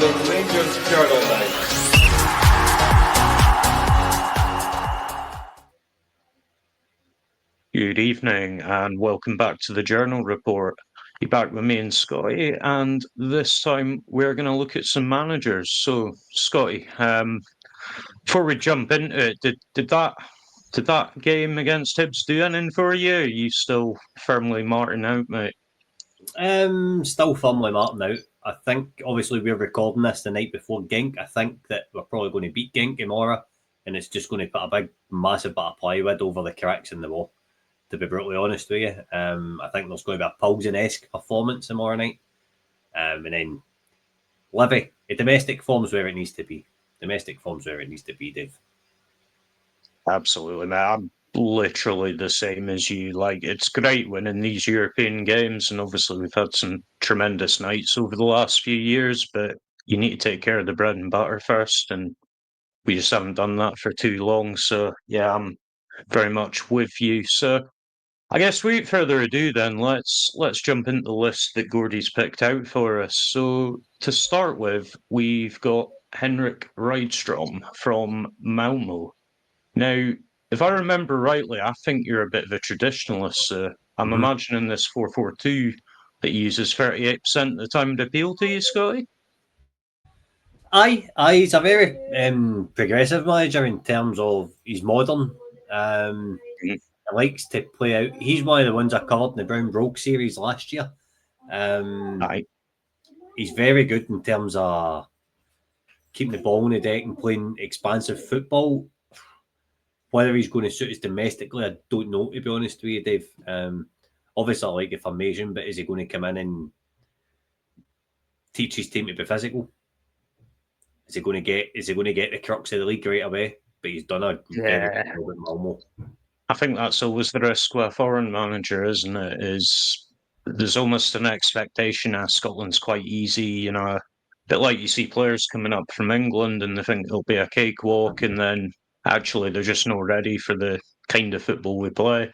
the Rangers Journal Night. Good evening and welcome back to the Journal Report. You're back with me and Scotty, and this time we're going to look at some managers. So, Scotty, before we jump into it, did that game against Hibs do anything for you? Are you still firmly Martin out, mate? Still firmly Martin out. I think obviously we're recording this the night before Genk. I think that we're probably going to beat Genk tomorrow, and it's just going to put a big, massive bit of plywood over the cracks in the wall. To be brutally honest with you, I think there's going to be a Poulsen-esque performance tomorrow night, and then Livy, the domestic form's where it needs to be. Domestic form's where it needs to be, Dave. Absolutely, mate. I'm literally the same as you. Like, it's great winning these European games, and obviously we've had some tremendous nights over the last few years, but you need to take care of the bread and butter first, and we just haven't done that for too long. So, yeah, I'm very much with you. So, I guess without further ado, then let's jump into the list that Gordy's picked out for us. So, to start with, we've got Henrik Rydstrom from Malmo. Now, if I remember rightly, I think you're a bit of a traditionalist. So I'm imagining this 4-4-2 that uses 38% of the time to appeal to you, Scotty. Aye, he's a very progressive manager in terms of he's modern. He likes to play out. He's one of the ones I covered in the Brown Brogue series last year. Aye. He's very good in terms of keeping the ball on the deck and playing expansive football. Whether he's going to suit us domestically, I don't know, to be honest with you, Dave. Obviously, I like the formation, but is he going to come in and teach his team to be physical? Is he going to get the crux of the league right away? But he's done a very good job at Malmo. I think that's always the risk with a foreign manager, isn't it? Is there's almost an expectation that Scotland's quite easy, you know, a bit like you see players coming up from England and they think it'll be a cakewalk, and then actually they're just not ready for the kind of football we play.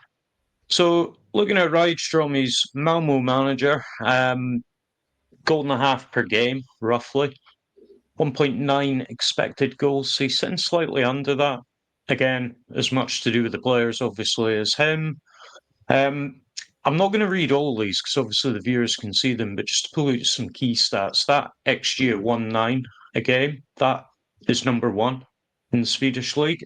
So looking at Rydstrom, he's Malmo manager, goal and a half per game, roughly. 1.9 expected goals. So he's sitting slightly under that. Again, as much to do with the players, obviously, as him. I'm not going to read all these because obviously the viewers can see them, but just to pull out some key stats, that XG at 1.9 a game, that is number one in the Swedish league.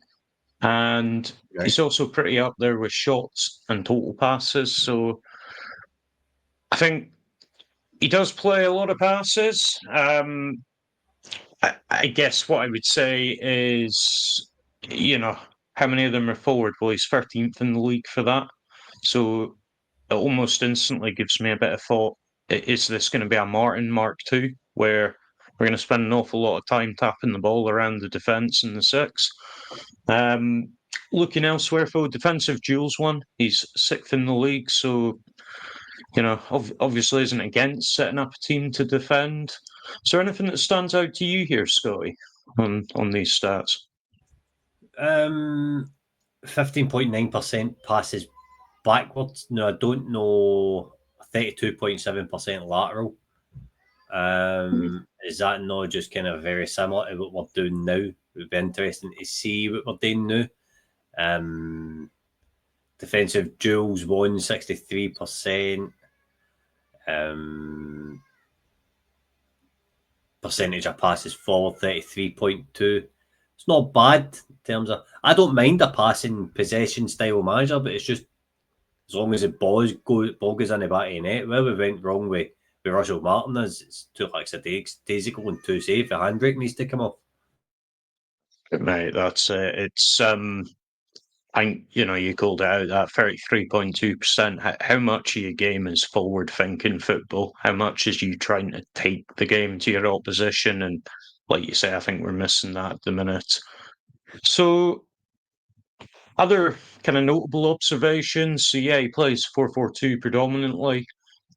And he's also pretty up there with shots and total passes. So I think he does play a lot of passes. I guess what I would say is, you know, how many of them are forward? Well, he's 13th in the league for that. So it almost instantly gives me a bit of thought, is this going to be a Martin Mark II, where we're going to spend an awful lot of time tapping the ball around the defence in the six? Looking elsewhere for defensive duels one, he's sixth in the league, so, you know, obviously isn't against setting up a team to defend. Is there anything that stands out to you here, Scotty, on these stats? 15.9% passes backwards. No, I don't know. 32.7% lateral. Is that not just kind of very similar to what we're doing now? It would be interesting to see what we're doing now. Defensive duels won 63%. Percentage of passes forward 33.2. It's not bad in terms of. I don't mind a passing possession style manager, but it's just as long as the ball goes in the back of the net. Where we went wrong with Russell Martin is it's too lackadaisical and too safe. The handbrake needs to come off. Mate, that's it. It's you called it out, that 33.2%. How much of your game is forward thinking football? How much is you trying to take the game to your opposition? And like you say, I think we're missing that at the minute. So other kind of notable observations. So yeah, he plays 4-4-2 predominantly.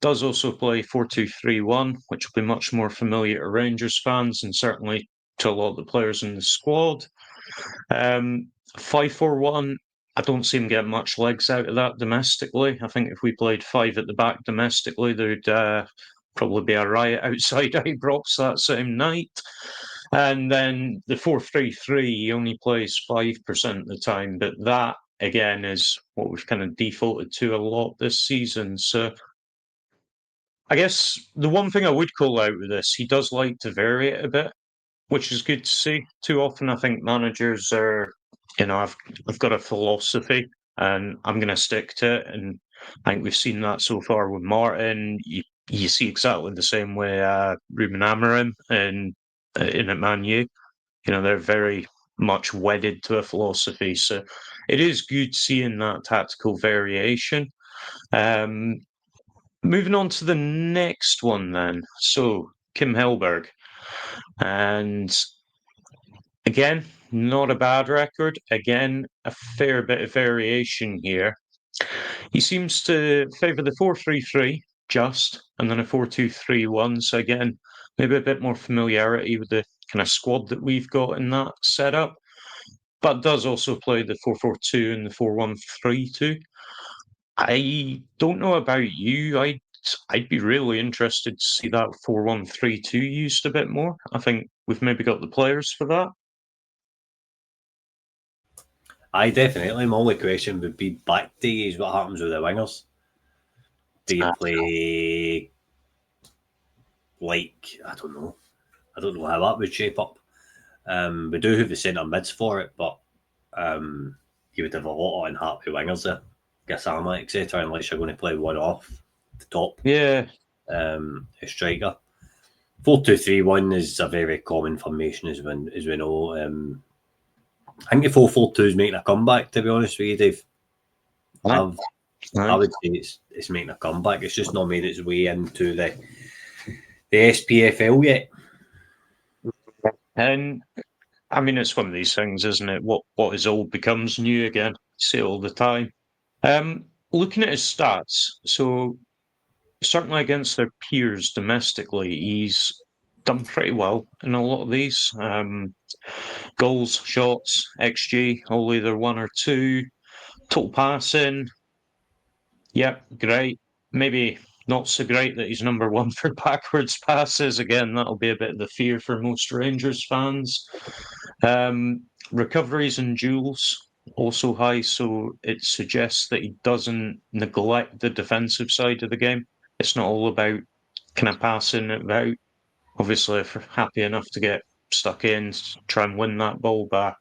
Does also play 4-2-3-1, which will be much more familiar to Rangers fans and certainly to a lot of the players in the squad. 5-4-1, I don't see him getting much legs out of that domestically. I think if we played five at the back domestically, they'd probably be a riot outside Ibrox that same night. And then the 4-3-3, he only plays 5% of the time, but that again is what we've kind of defaulted to a lot this season. So I guess the one thing I would call out with this, he does like to vary it a bit, which is good to see. Too often, I think managers are, I've got a philosophy and I'm going to stick to it. And I think we've seen that so far with Martin. You see exactly the same way Ruben Amorim in at Man U. They're very much wedded to a philosophy. So it is good seeing that tactical variation. Moving on to the next one then. So Kim Hellberg. And again, not a bad record. Again, a fair bit of variation here. He seems to favour the 4-3-3 just, and then a 4-2-3-1. So again, maybe a bit more familiarity with the kind of squad that we've got in that setup. But does also play the 4-4-2 and the 4-1-3-2. I don't know about you. I'd be really interested to see that 4-1-3-2 used a bit more. I think we've maybe got the players for that. I definitely. My only question would be back days. What happens with the wingers? Do you play like I don't know how that would shape up. We do have the centre mids for it, but you would have a lot of unhappy wingers there, Gassama, etc. Unless you're going to play one off the top. Yeah. A striker. 4-2-3-1 is a very common formation, as we know. I think the 4-4-2 is making a comeback. To be honest with you, Dave, I would say it's making a comeback. It's just not made its way into the SPFL yet. And I mean, it's one of these things, isn't it? What is old becomes new again. You see it all the time. Looking at his stats, so certainly against their peers domestically, he's done pretty well in a lot of these. Goals, shots, XG, all either 1 or 2. Total passing, yep, great. Maybe not so great that he's number 1 for backwards passes. Again, that'll be a bit of the fear for most Rangers fans. Recoveries and duels also high, so it suggests that he doesn't neglect the defensive side of the game. It's not all about kind of passing it out. Obviously, if we're happy enough to get stuck in, try and win that ball back.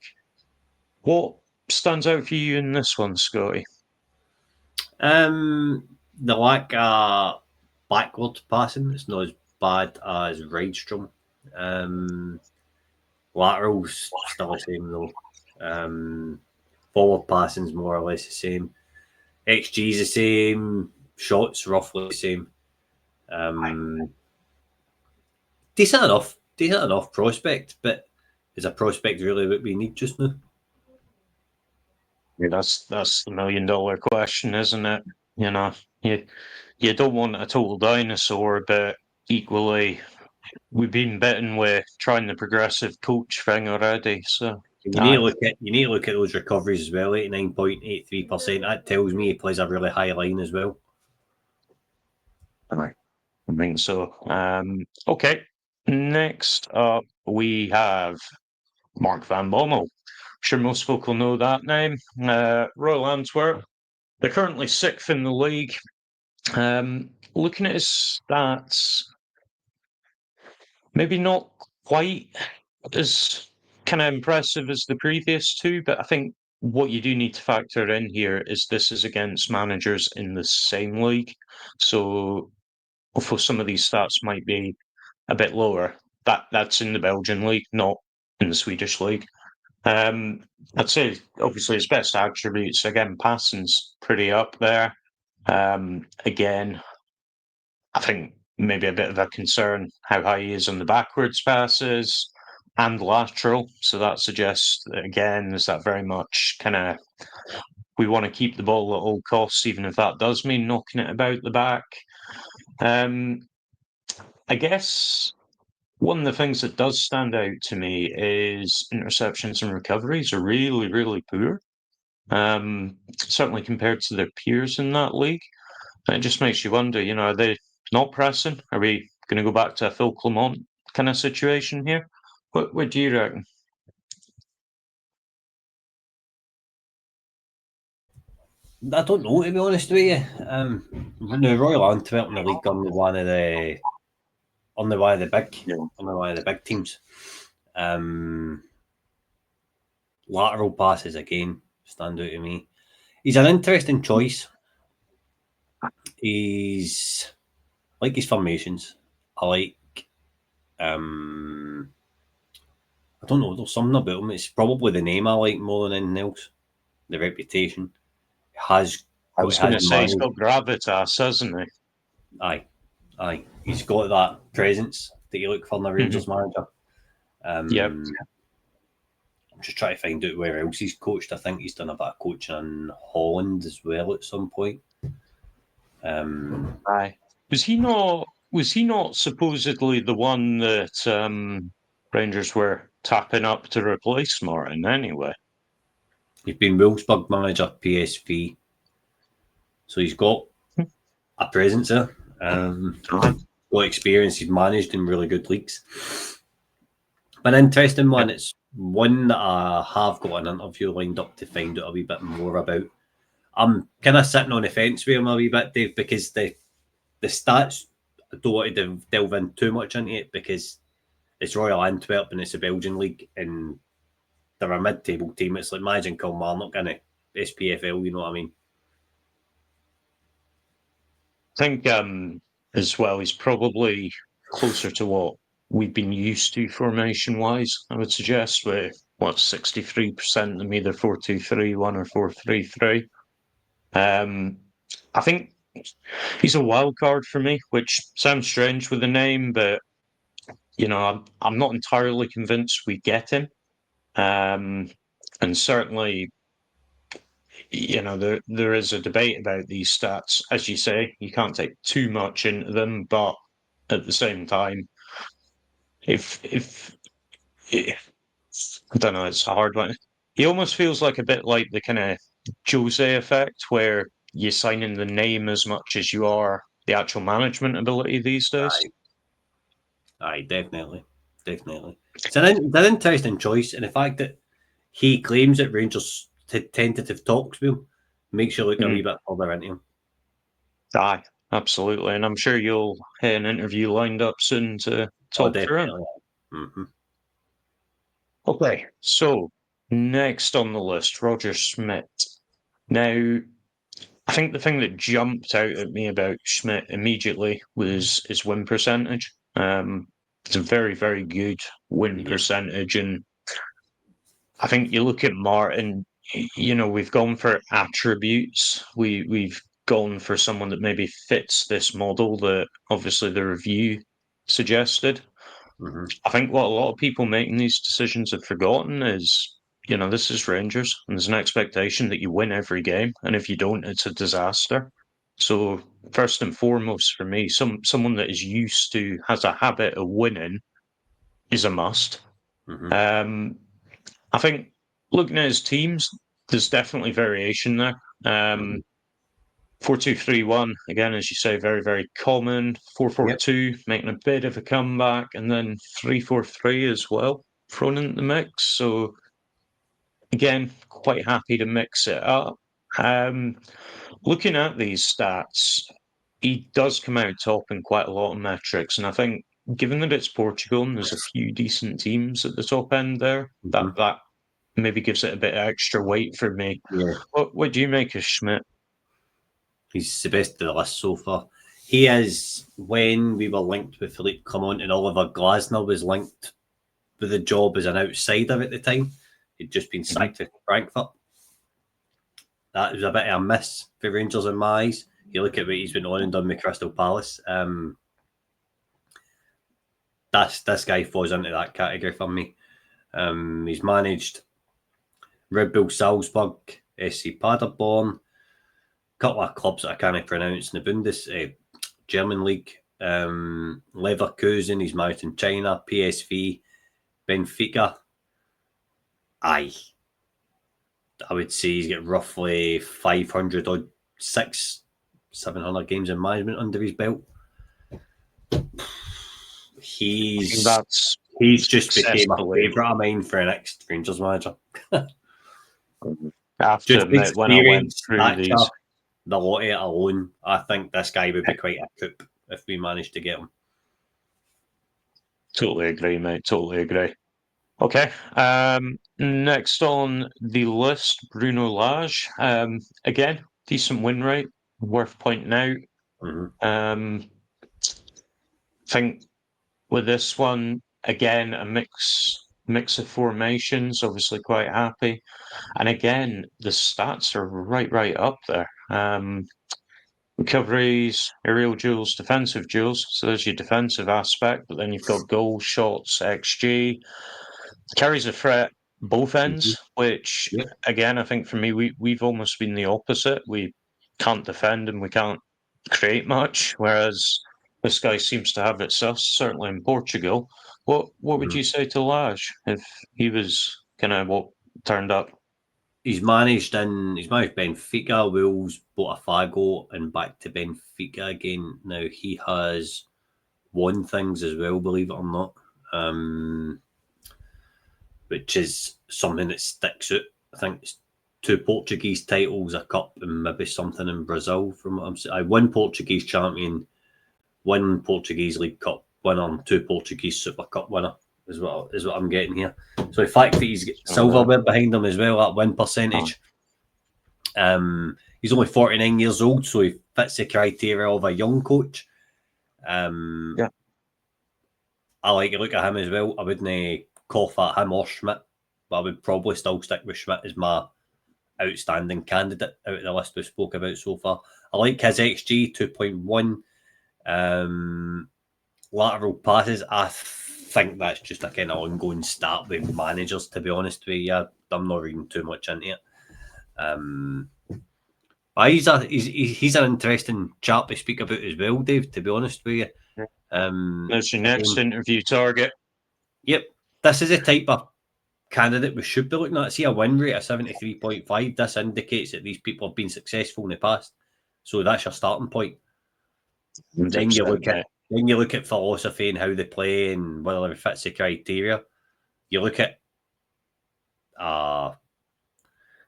What stands out for you in this one, Scotty? The lack of backward passing. It's not as bad as Rydstrom. Laterals still the same though. Forward passing's more or less the same. XG's the same. Shots roughly the same. Decent enough prospect, but is a prospect really what we need just now? Yeah, that's the $1 million question, isn't it? You don't want a total dinosaur, but equally, we've been bitten with trying the progressive coach thing already. So you need to look at those recoveries as well. 89.83%. That tells me he plays a really high line as well. I think so. Okay. Next up, we have Mark van Bommel. I'm sure most folk will know that name. Royal Antwerp. They're currently 6th in the league. Looking at his stats, maybe not quite as kind of impressive as the previous two, but I think what you do need to factor in here is this is against managers in the same league. So although some of these stats might be a bit lower, that's in the Belgian league, not in the Swedish league. I'd say obviously his best attributes, again, passing's pretty up there. Again, I think maybe a bit of a concern how high he is on the backwards passes and lateral. So that suggests that, again, there's that very much kind of we want to keep the ball at all costs, even if that does mean knocking it about the back. I guess one of the things that does stand out to me is interceptions and recoveries are really, really poor. Certainly compared to their peers in that league. And it just makes you wonder, are they not pressing? Are we going to go back to a Phil Clement kind of situation here? What do you reckon? I don't know, to be honest with you. No, Royal Antwerp in the league on one of the big teams. Lateral passes again stand out to me. He's an interesting choice. He's like his formations. I like. I don't know. There's something about him. It's probably the name I like more than anything else. The reputation. I was going to say he's got gravitas, hasn't he? Aye. He's got that presence that you look for in a Rangers manager. Yep. I'm just trying to find out where else he's coached. I think he's done a bit of coaching in Holland as well at some point. Aye. Was he not supposedly the one that Rangers were tapping up to replace Martin anyway? He's been Wolfsburg manager, PSV. So he's got a presence there. Got experience. He's managed in really good leagues. An interesting one. It's one that I have got an interview lined up to find out a wee bit more about. I'm kind of sitting on the fence with him a wee bit, Dave, because the stats, I don't want to delve in too much into it because it's Royal Antwerp and it's a Belgian league and they're a mid-table team. It's like managing Kilmarnock in it, SPFL, you know what I mean? I think as well, he's probably closer to what we've been used to formation-wise, I would suggest, with 63% of either 4-2-3-1 or 4-3-3. I think he's a wild card for me, which sounds strange with the name, but I'm not entirely convinced we get him. And certainly, there is a debate about these stats. As you say, you can't take too much into them, but at the same time, if I don't know, it's a hard one. He almost feels like a bit like the kind of Jose effect, where you sign in the name as much as you are the actual management ability these days. Aye, definitely. It's an interesting choice, and the fact that he claims that Rangers tentative talks with him makes you look a wee bit further into him. Aye, absolutely, and I'm sure you'll have an interview lined up soon to talk through him. Mm-hmm. Okay, so next on the list, Roger Schmidt. Now, I think the thing that jumped out at me about Schmidt immediately was his win percentage. It's a very, very good win percentage, and I think you look at Martin. We've gone for attributes. We've gone for someone that maybe fits this model that obviously the review suggested. Mm-hmm. I think what a lot of people making these decisions have forgotten is, this is Rangers, and there's an expectation that you win every game, and if you don't, it's a disaster. So first and foremost for me, someone that is used to, has a habit of winning, is a must. Mm-hmm. I think looking at his teams, there's definitely variation there. 4-2-3-1, again, as you say, very, very common. 4-4-2, making a bit of a comeback, and then 3-4-3 as well, thrown into the mix. So, again, quite happy to mix it up. Looking at these stats, he does come out top in quite a lot of metrics, and I think given that it's Portugal and there's a few decent teams at the top end there, that maybe gives it a bit of extra weight for me. Yeah. What do you make of Schmidt? He's the best of the list so far. He is, when we were linked with Philippe Clement and Oliver Glasner was linked with the job as an outsider at the time. He'd just been sacked with Frankfurt. That was a bit of a miss for Rangers in my eyes. You look at what he's been on and done with Crystal Palace. This guy falls into that category for me. He's managed Red Bull Salzburg, SC Paderborn, a couple of clubs that I can't pronounce in the German league. Leverkusen, he's managed in China, PSV, Benfica. I would say he's got roughly 500 or 700 games in management under his belt. he's That's just became a successfully. favourite of mine for the next Rangers manager. I have to Just admit, when I went experience, through these, stature, the lot of it alone, I think this guy would be quite a coup if we managed to get him. totally agree, mate. Totally agree. Okay. Next on the list, Bruno Lage. Again, decent win rate, worth pointing out. Mm-hmm. Think with this one, again, a mix of formations, obviously quite happy. And again, the stats are right up there. Recoveries, aerial duels, defensive duels. So there's your defensive aspect, but then you've got goals, shots, XG. Carries a threat both ends, which Yeah. again, I think for me, we've almost been the opposite. We can't defend and we can't create much, whereas this guy seems to have it sus, certainly in Portugal. What would you say to Lage if he was kind of what turned up? He's managed Benfica, Wolves, Botafogo, and back to Benfica again. Now he has won things as well, believe it or not, which is something that sticks out. I think it's 2 Portuguese titles, a cup, and maybe something in Brazil. From what I'm saying, I won Portuguese champion, won Portuguese League Cup winner, and 2 Portuguese Super Cup winner. Is what I'm getting here. So the fact that he's got silverware behind him as well, that win percentage. He's only 49 years old, so he fits the criteria of a young coach. Yeah. I like to look at him as well. I wouldn't cough at him or Schmidt, but I would probably still stick with Schmidt as my outstanding candidate out of the list we spoke about so far. I like his XG 2.1. Lateral passes, I think that's just a kind of ongoing stat with managers, to be honest with you. I'm not reading too much into it. But he's an interesting chap to speak about as well, Dave, to be honest with you. There's your next interview target. Yep. This is a type of candidate we should be looking at. See a win rate of 73.5. This indicates that these people have been successful in the past. So that's your starting point. Then you look at philosophy and how they play and whether it fits the criteria. You look at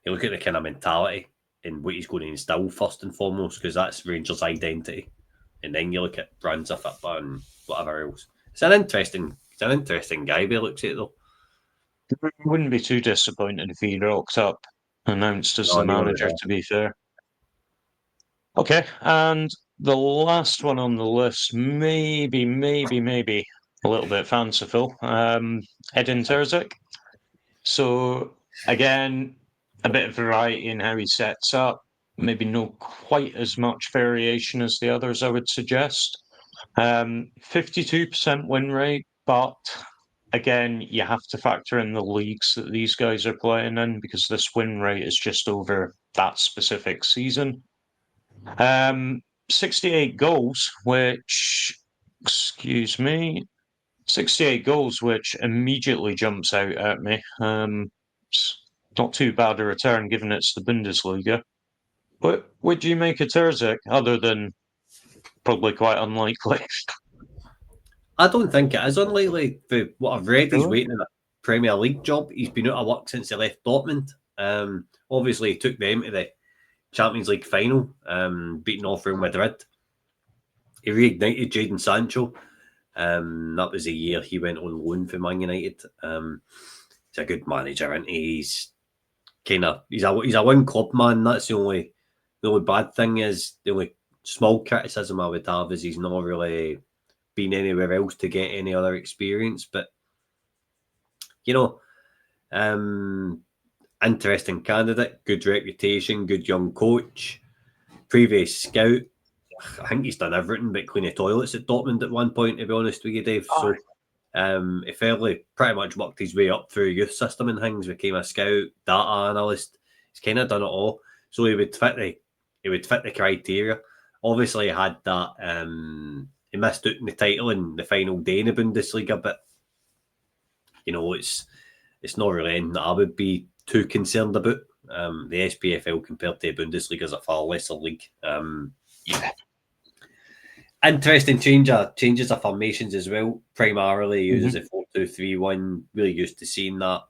the kind of mentality and what he's going to instill first and foremost, because that's Rangers' identity. And then you look at brands of football and whatever else. It's an interesting guy. He looks at it though. I wouldn't be too disappointed if he rocked up announced as the manager, to be fair. Okay, and the last one on the list, maybe a little bit fanciful. Edin Terzic. So again, a bit of variety in how he sets up. Maybe not quite as much variation as the others, I would suggest. 52% win rate, but again, you have to factor in the leagues that these guys are playing in because this win rate is just over that specific season. 68 goals, which, 68 goals, which immediately jumps out at me. It's not too bad a return given it's the Bundesliga. But would you make a Terzic other than probably quite unlikely? I don't think it is unlikely. For what I've read, he's Really? waiting in a Premier League job. He's been out of work since he left Dortmund. Obviously, he took them to the Champions League final, beating off Real Madrid. He reignited Jadon Sancho. That was the year he went on loan for Man United. He's a good manager, and he's a one club man. That's the only bad thing is the only small criticism I would have is he's not really been anywhere else to get any other experience. But interesting candidate, good reputation, good young coach, previous scout. I think he's done everything but clean the toilets at Dortmund at one point, to be honest with you, Dave. So he fairly pretty much worked his way up through a youth system and things, became a scout, data analyst. He's kind of done it all. So he would fit the criteria. Obviously, he had that he missed out in the title in the final day in the Bundesliga, but it's not really anything that I would be too concerned about. The SPFL compared to the Bundesliga is a far lesser league. Interesting changes of formations as well. Primarily uses a 4-2-3-1. Really used to seeing that.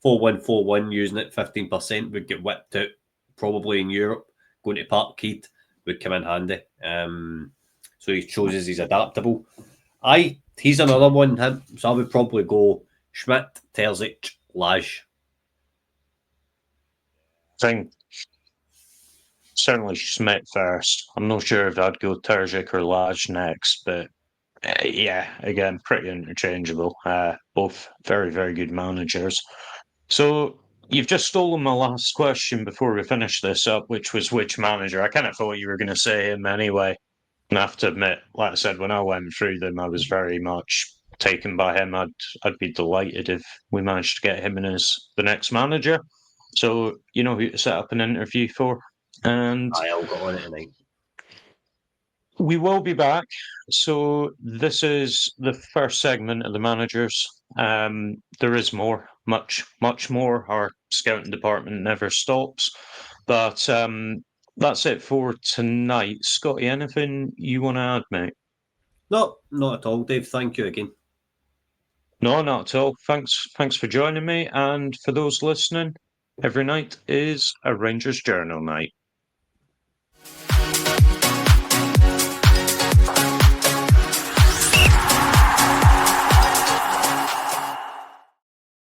4-1-4-1 using it 15% would get whipped out probably in Europe. Going to Parkhead would come in handy. So he shows us he's adaptable. He's another one. So I would probably go Schmidt, Terzic, Lage. I think certainly Schmidt first. I'm not sure if I'd go Terzic or Lage next, but yeah, again, pretty interchangeable. Both very, very good managers. So you've just stolen my last question before we finish this up, which was which manager. I kind of thought you were going to say him anyway. And I have to admit, like I said, when I went through them, I was very much taken by him. I'd be delighted if we managed to get him in as the next manager. So you know who to set up an interview for. And I'll go on it tonight. we will be back. So this is the first segment of the managers. There is more, much more. Our scouting department never stops. But that's it for tonight. Scotty, anything you want to add, mate? No, not at all, Dave. Thank you again. No, not at all. Thanks for joining me. And for those listening, every night is a Rangers Journal night.